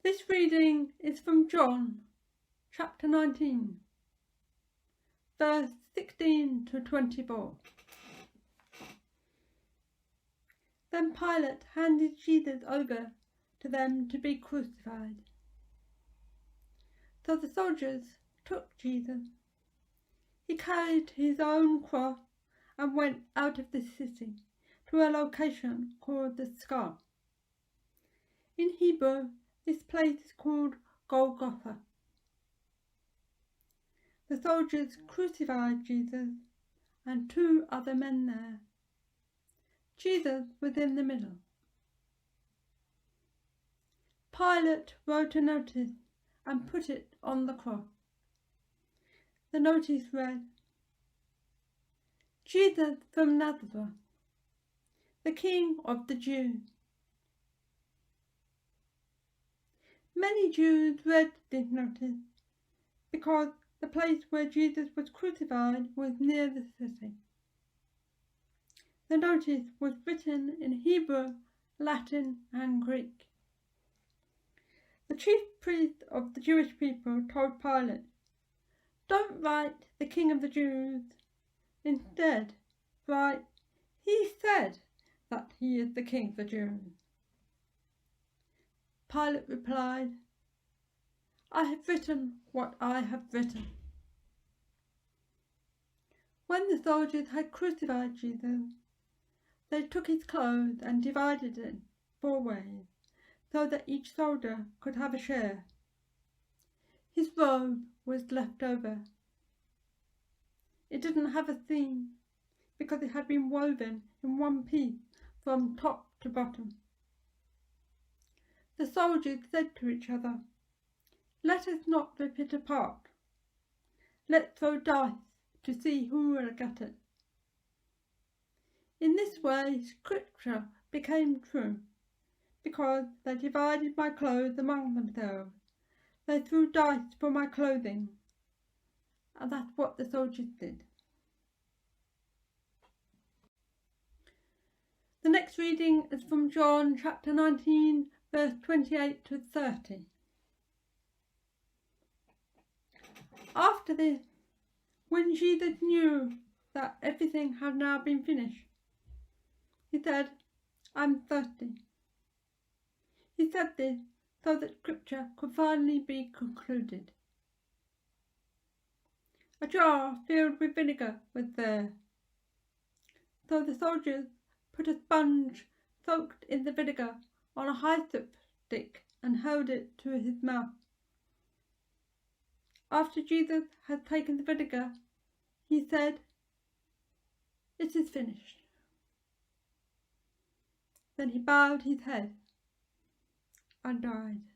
This reading is from John, chapter 19, verse 16 to 24. Then Pilate handed Jesus over to them to be crucified. So the soldiers took Jesus. He carried his own cross and went out of the city to a location called the Skull. In Hebrew, this place is called Golgotha. The soldiers crucified Jesus and two other men there. Jesus was in the middle. Pilate wrote a notice and put it on the cross. The notice read, Jesus from Nazareth, the King of the Jews. Many Jews read this notice because the place where Jesus was crucified was near the city. The notice was written in Hebrew, Latin and Greek. The chief priest of the Jewish people told Pilate, "Don't write the King of the Jews. Instead, write, he said that he is the King of the Jews." Pilate replied, "I have written what I have written." When the soldiers had crucified Jesus, they took his clothes and divided it 4 ways, so that each soldier could have a share. His robe was left over. It didn't have a seam because it had been woven in one piece from top to bottom. The soldiers said to each other, "Let us not rip it apart. Let's throw dice to see who will get it." In this way, Scripture became true. Because they divided my clothes among themselves, they threw dice for my clothing. And that's what the soldiers did. The next reading is from John chapter 19, verse 28 to 30. After this, when Jesus knew that everything had now been finished, he said, "I'm thirsty." He said this so that Scripture could finally be concluded. A jar filled with vinegar was there. So the soldiers put a sponge soaked in the vinegar on a hyssop stick and held it to his mouth. After Jesus had taken the vinegar, he said, "It is finished." Then he bowed his head and died.